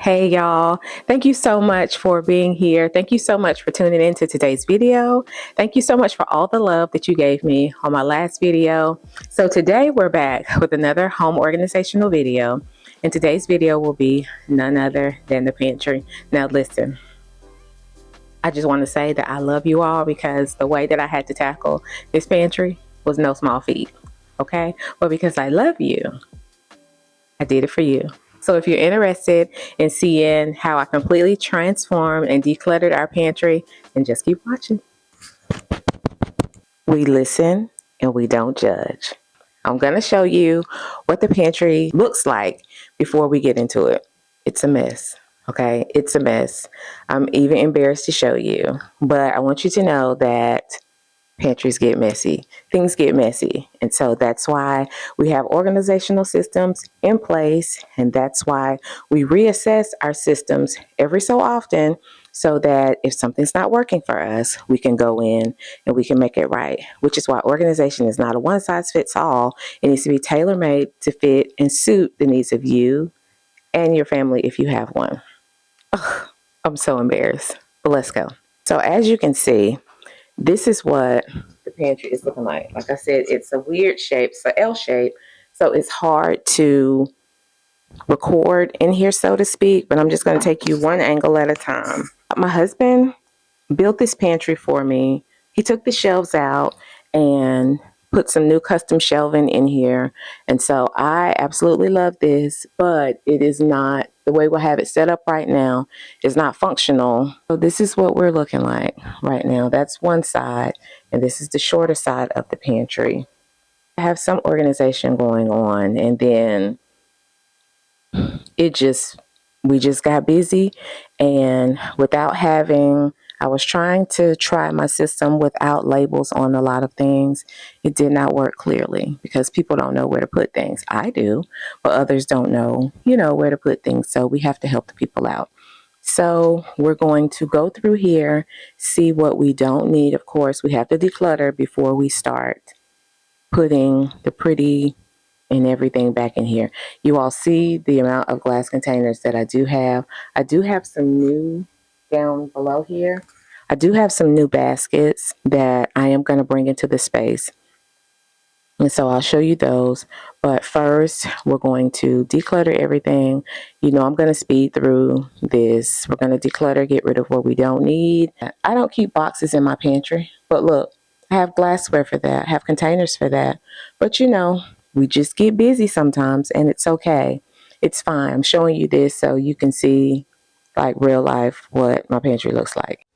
Hey y'all, thank you so much for being here. Thank you so much for tuning into today's video. Thank you so much for all the love that you gave me on my last video. So today we're back with another home organizational video. And today's video will be none other than the pantry. Now listen, I just want to say that I love you all because the way that I had to tackle this pantry was no small feat, okay? But because I love you, I did it for you. So if you're interested in seeing how I completely transformed and decluttered our pantry, then just keep watching. We listen and we don't judge. I'm going to show you what the pantry looks like before we get into it. It's a mess, okay? It's a mess. I'm even embarrassed to show you, but I want you to know that pantries get messy. Things get messy. And so that's why we have organizational systems in place. And that's why we reassess our systems every so often so that if something's not working for us, we can go in and we can make it right, which is why organization is not a one size fits all. It needs to be tailor-made to fit and suit the needs of you and your family if you have one. Ugh, I'm so embarrassed, but let's go. So as you can see, this is what the pantry is looking like. Like I said, it's a weird shape, it's an L shape, so it's hard to record in here, so to speak, but I'm just going to take you one angle at a time. My husband built this pantry for me. He took the shelves out and put some new custom shelving in here. And so I absolutely love this, but it is not, the way we have it set up right now is not functional. So this is what we're looking like right now. That's one side, and this is the shorter side of the pantry. I have some organization going on, and then we just got busy, and without having, I was trying to try my system without labels on a lot of things. It did not work clearly because people don't know where to put things. I do, but others don't know, where to put things. So we have to help the people out. So we're going to go through here, see what we don't need. Of course, we have to declutter before we start putting the pretty and everything back in here. You all see the amount of glass containers that I do have. I do have some new down below here. I do have some new baskets that I am going to bring into the space. And so I'll show you those. But first, we're going to declutter everything. I'm going to speed through this. We're going to declutter, get rid of what we don't need. I don't keep boxes in my pantry. But look, I have glassware for that. I have containers for that. But we just get busy sometimes, and it's okay. It's fine. I'm showing you this so you can see, like real life, what my pantry looks like.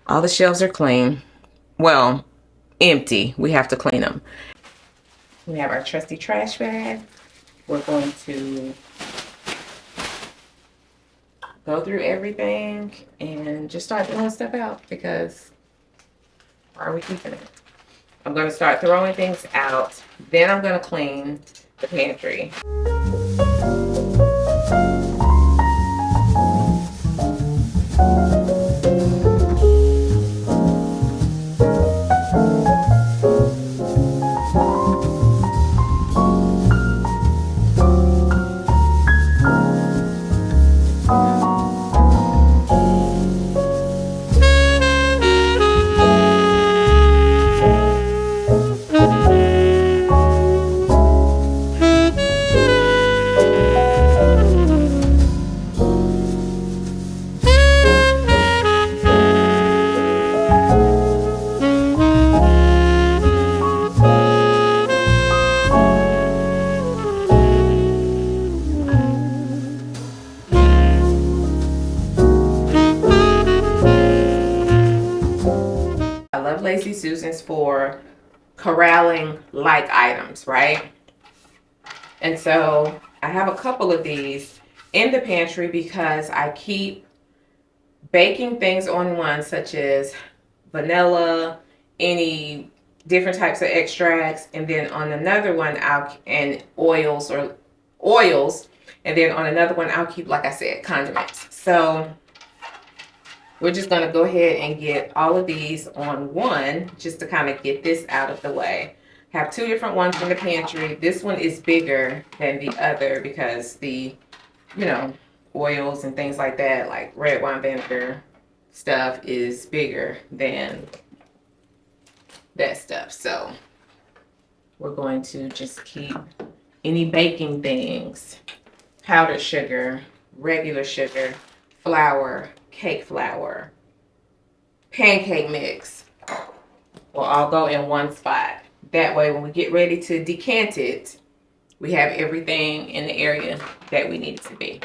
All the shelves are clean. Well, empty. We have to clean them. We have our trusty trash bag. We're going to go through everything and just start throwing stuff out, because why are we keeping it? I'm going to start throwing things out. Then I'm going to clean the pantry. I love Lazy Susans for corralling like items, right? And so I have a couple of these in the pantry because I keep baking things on one, such as vanilla, any different types of extracts, and then on another one and oils, and then on another one I'll keep, like I said, condiments. So we're just going to go ahead and get all of these on one, just to kind of get this out of the way. Have two different ones in the pantry. This one is bigger than the other because the, oils and things like that, like red wine vinegar stuff, is bigger than that stuff. So we're going to just keep any baking things, powdered sugar, regular sugar, flour, cake flour, pancake mix will all go in one spot. That way when we get ready to decant it, we have everything in the area that we need it to be.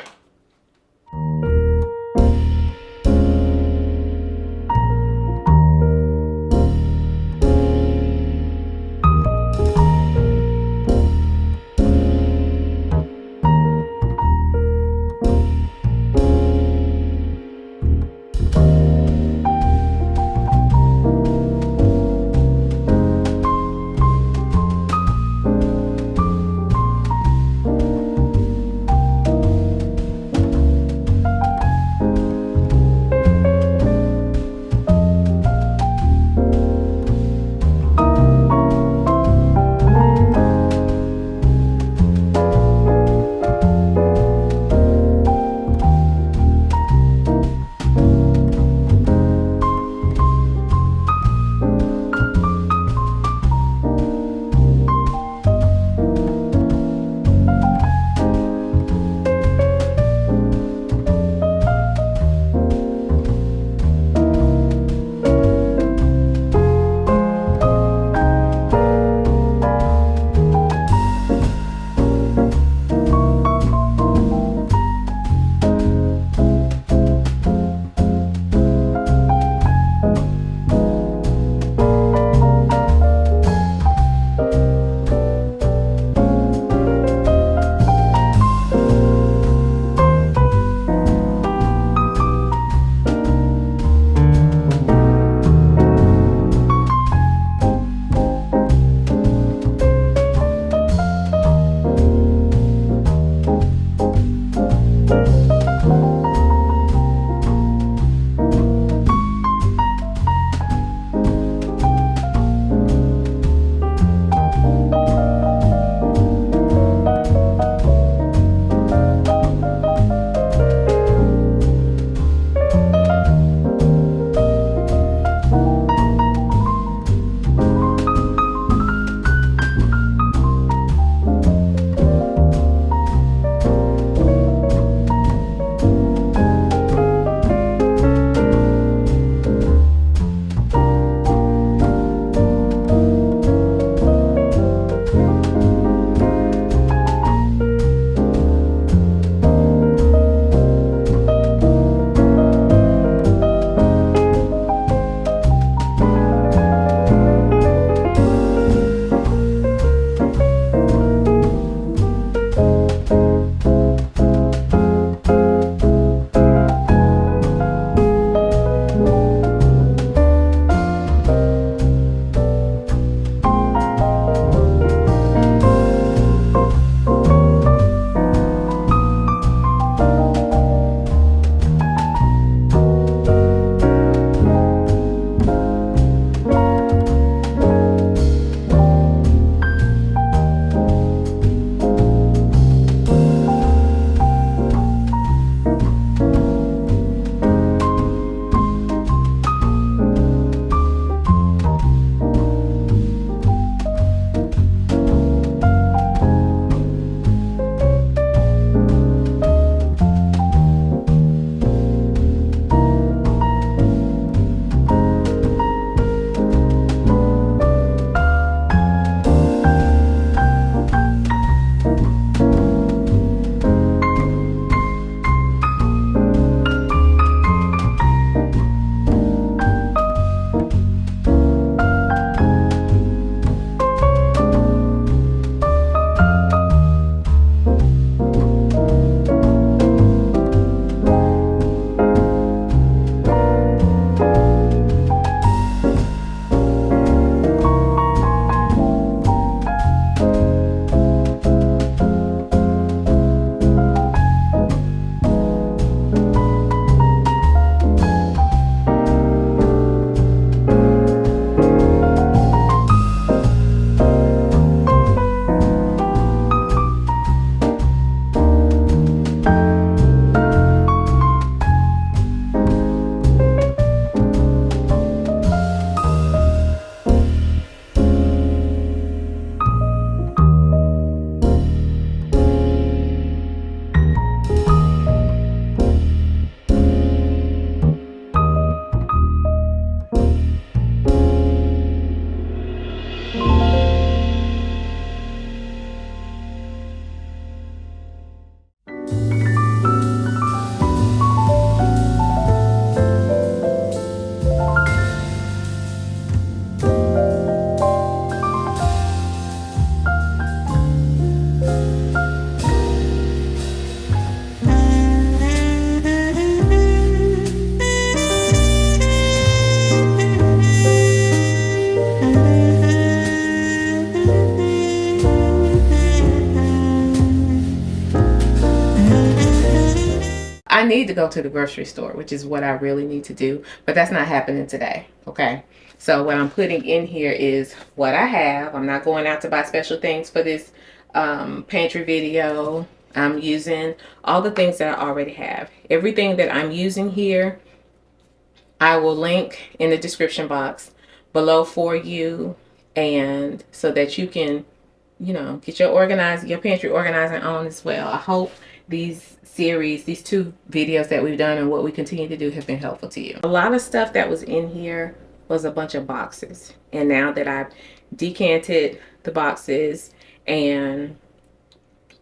I need to go to the grocery store, which is what I really need to do, but that's not happening today. Okay. So what I'm putting in here is what I have. I'm not going out to buy special things for this pantry video. I'm using all the things that I already have. Everything that I'm using here, I will link in the description box below for you, and so that you can, you know, get your pantry organizing on as well. I hope these series, these 2 videos that we've done and what we continue to do have been helpful to you. A lot of stuff that was in here was a bunch of boxes, and now that I've decanted the boxes and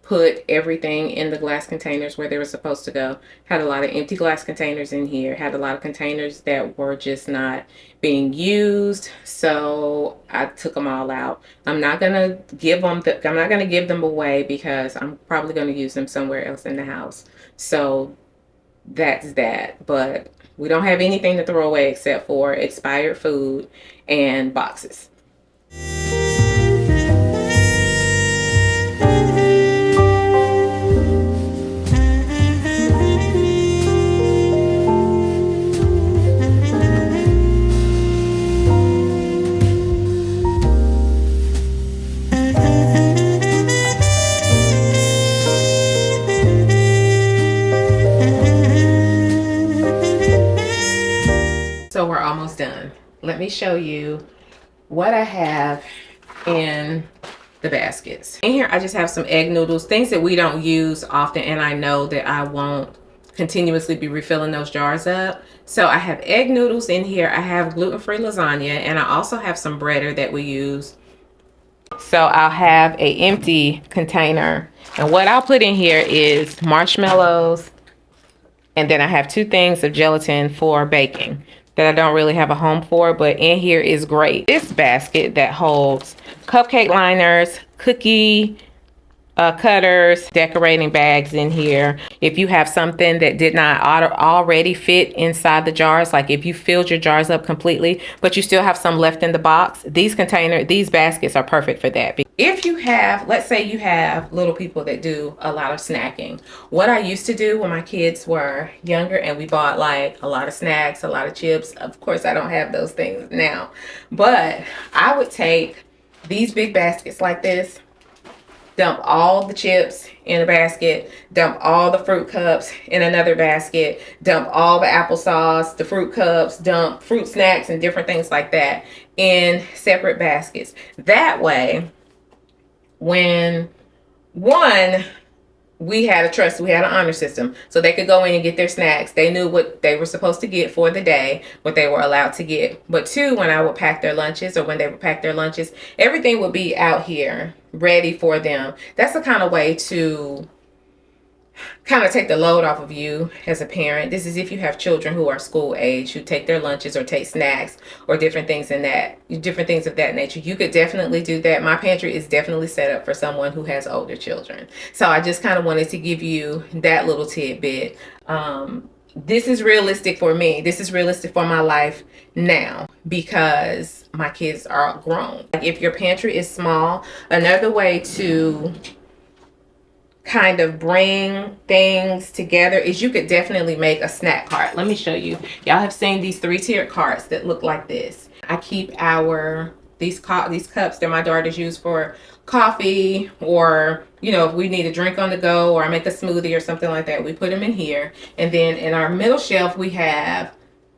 put everything in the glass containers where they were supposed to go, had a lot of empty glass containers in here, had a lot of containers that were just not being used, so I took them all out. I'm not gonna give them away because I'm probably going to use them somewhere else in the house. So that's that. But we don't have anything to throw away except for expired food and boxes. So we're almost done. Let me show you what I have in the baskets. In here I just have some egg noodles, things that we don't use often, and I know that I won't continuously be refilling those jars up. So I have egg noodles in here. I have gluten-free lasagna, and I also have some breader that we use. So I'll have an empty container, and what I'll put in here is marshmallows, and then I have 2 things of gelatin for baking that I don't really have a home for, but in here is great. This basket that holds cupcake liners, cookie cutters, decorating bags in here. If you have something that did not already fit inside the jars, like if you filled your jars up completely, but you still have some left in the box, these baskets are perfect for that. If you have, let's say you have little people that do a lot of snacking. What I used to do when my kids were younger and we bought like a lot of snacks, a lot of chips. Of course, I don't have those things now, but I would take these big baskets like this, dump all the chips in a basket, dump all the fruit cups in another basket, dump all the applesauce, the fruit cups, dump fruit snacks and different things like that in separate baskets. That way, when we had an honor system, so they could go in and get their snacks. They knew what they were supposed to get for the day, what they were allowed to get. But 2, when I would pack their lunches, or when they would pack their lunches, everything would be out here ready for them. That's the kind of way to kind of take the load off of you as a parent. This is if you have children who are school age, who take their lunches or take snacks or different things of that nature. You could definitely do that. My pantry is definitely set up for someone who has older children. So I just kind of wanted to give you that little tidbit. This is realistic for me. This is realistic for my life now because my kids are grown. Like if your pantry is small, another way to kind of bring things together is you could definitely make a snack cart. Let me show you. Y'all have seen these 3-tiered carts that look like this. I keep these cups that my daughters use for coffee, or you know, if we need a drink on the go, or I make a smoothie or something like that, we put them in here. And then in our middle shelf we have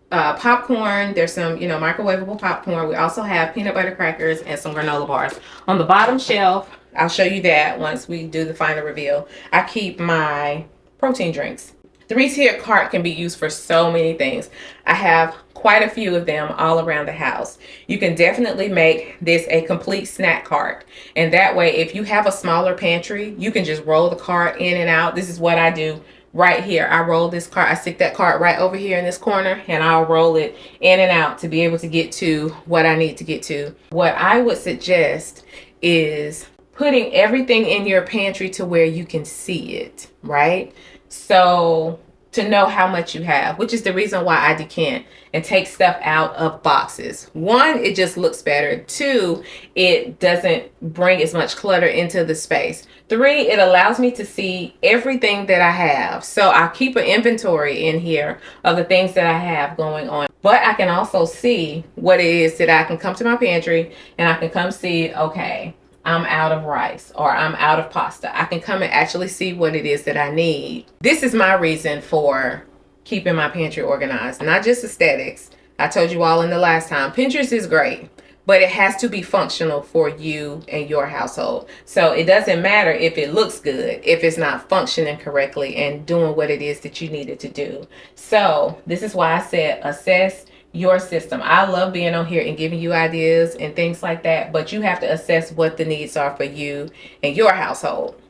popcorn. There's some, you know, microwavable popcorn. We also have peanut butter crackers and some granola bars. On the bottom shelf, I'll show you that once we do the final reveal, I keep my protein drinks. 3-tiered cart can be used for so many things. I have quite a few of them all around the house. You can definitely make this a complete snack cart. And that way, if you have a smaller pantry, you can just roll the cart in and out. This is what I do right here. I roll this cart, I stick that cart right over here in this corner, and I'll roll it in and out to be able to get to what I need to get to. What I would suggest is putting everything in your pantry to where you can see it, right? So to know how much you have, which is the reason why I decant and take stuff out of boxes. One, it just looks better. Two, it doesn't bring as much clutter into the space. Three, it allows me to see everything that I have. So I keep an inventory in here of the things that I have going on. But I can also see what it is that I can come to my pantry and I can come see, okay, I'm out of rice or I'm out of pasta. I can come and actually see what it is that I need. This is my reason for keeping my pantry organized, not just aesthetics. I told you all in the last time, Pinterest is great, but it has to be functional for you and your household. So it doesn't matter if it looks good, if it's not functioning correctly and doing what it is that you needed to do. So this is why I said assess your system. I love being on here and giving you ideas and things like that, but you have to assess what the needs are for you and your household.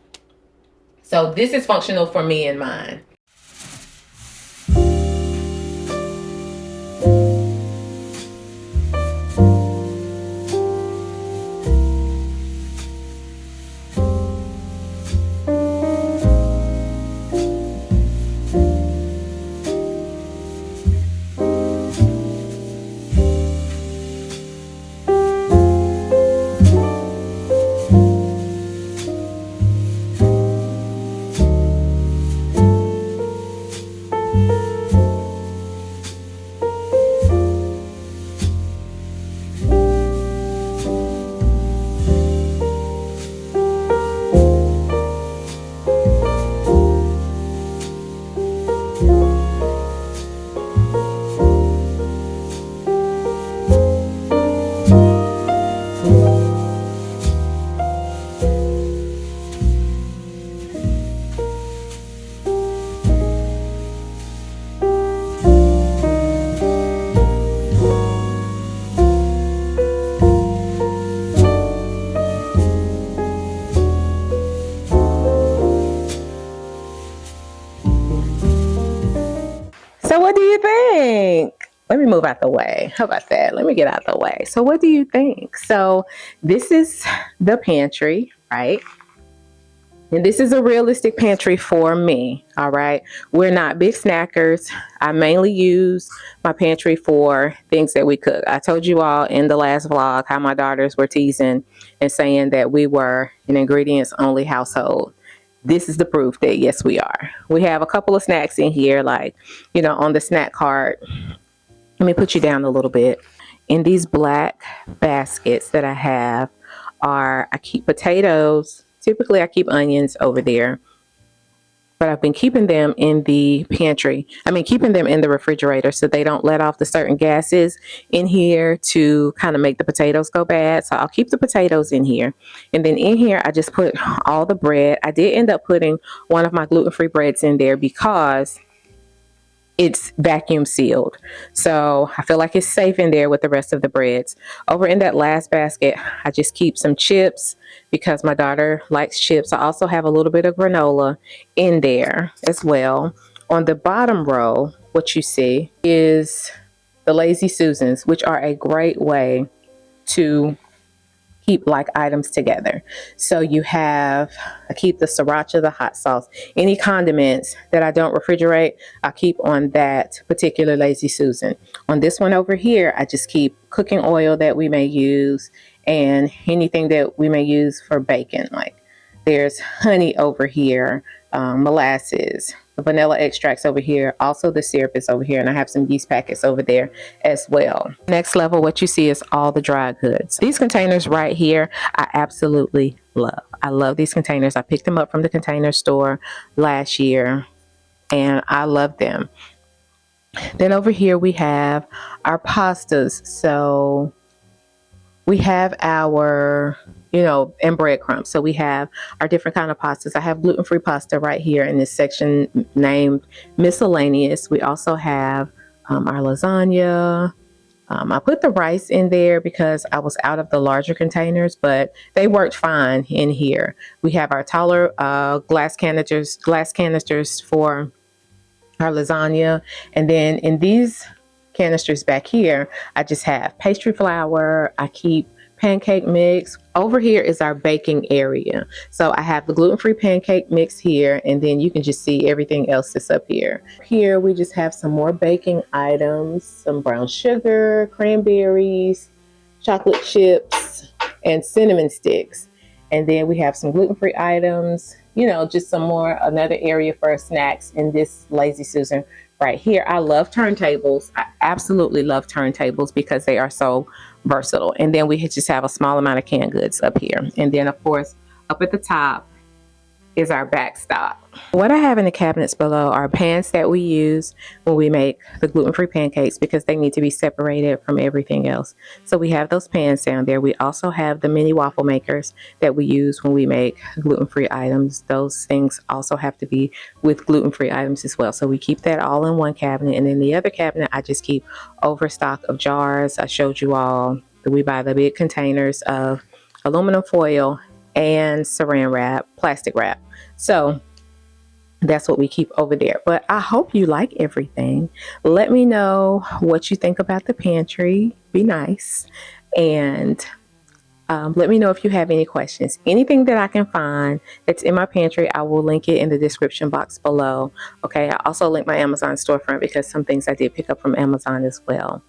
So this is functional for me and mine. So what do you think? Let me move out the way. How about that? Let me get out the way. So what do you think? So this is the pantry, right? And this is a realistic pantry for me, all right? We're not big snackers. I mainly use my pantry for things that we cook. I told you all in the last vlog how my daughters were teasing and saying that we were an ingredients only household. This is the proof that yes, we are. We have a couple of snacks in here, like, you know, on the snack cart. Let me put you down a little bit. In these black baskets that I have I keep potatoes. Typically, I keep onions over there, but I've been keeping them in the pantry. Keeping them in the refrigerator so they don't let off the certain gases in here to kind of make the potatoes go bad. So I'll keep the potatoes in here. And then in here, I just put all the bread. I did end up putting one of my gluten-free breads in there because it's vacuum sealed. So I feel like it's safe in there with the rest of the breads. Over in that last basket, I just keep some chips because my daughter likes chips. I also have a little bit of granola in there as well. On the bottom row, what you see is the Lazy Susans, which are a great way to keep like items together. So I keep the sriracha, the hot sauce, any condiments that I don't refrigerate, I keep on that particular Lazy Susan. On this one over here, I just keep cooking oil that we may use and anything that we may use for bacon. Like there's honey over here, molasses, the vanilla extracts over here. Also the syrup is over here, and I have some yeast packets over there as well. Next level, what you see is all the dry goods. These containers right here, I absolutely love. I love these containers. I picked them up from the Container Store last year, and I love them. Then over here we have our pastas. So we have our, and breadcrumbs. So we have our different kind of pastas. I have gluten-free pasta right here in this section named miscellaneous. We also have our lasagna. I put the rice in there because I was out of the larger containers, but they worked fine in here. We have our taller glass canisters for our lasagna. And then in these canisters back here, I just have pastry flour. I keep pancake mix. Over here is our baking area. So I have the gluten-free pancake mix here, and then you can just see everything else that's up here. Here we just have some more baking items, some brown sugar, cranberries, chocolate chips, and cinnamon sticks. And then we have some gluten-free items, just some more, another area for snacks in this Lazy Susan right here. I love turntables. I absolutely love turntables because they are so versatile. And then we just have a small amount of canned goods up here. And then, of course, up at the top is our backstop. What I have in the cabinets below are pans that we use when we make the gluten-free pancakes because they need to be separated from everything else. So we have those pans down there. We also have the mini waffle makers that we use when we make gluten-free items. Those things also have to be with gluten-free items as well. So we keep that all in one cabinet. And in the other cabinet, I just keep overstock of jars. I showed you all that we buy the big containers of aluminum foil and saran wrap, plastic wrap. So that's what we keep over there. But I hope you like everything. Let me know what you think about the pantry. Be nice. And let me know if you have any questions. Anything that I can find that's in my pantry, I will link it in the description box below. Okay, I also link my Amazon storefront because some things I did pick up from Amazon as well.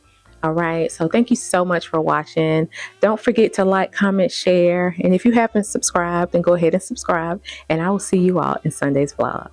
All right, so thank you so much for watching. Don't forget to like, comment, share. And if you haven't subscribed, then go ahead and subscribe. And I will see you all in Sunday's vlog.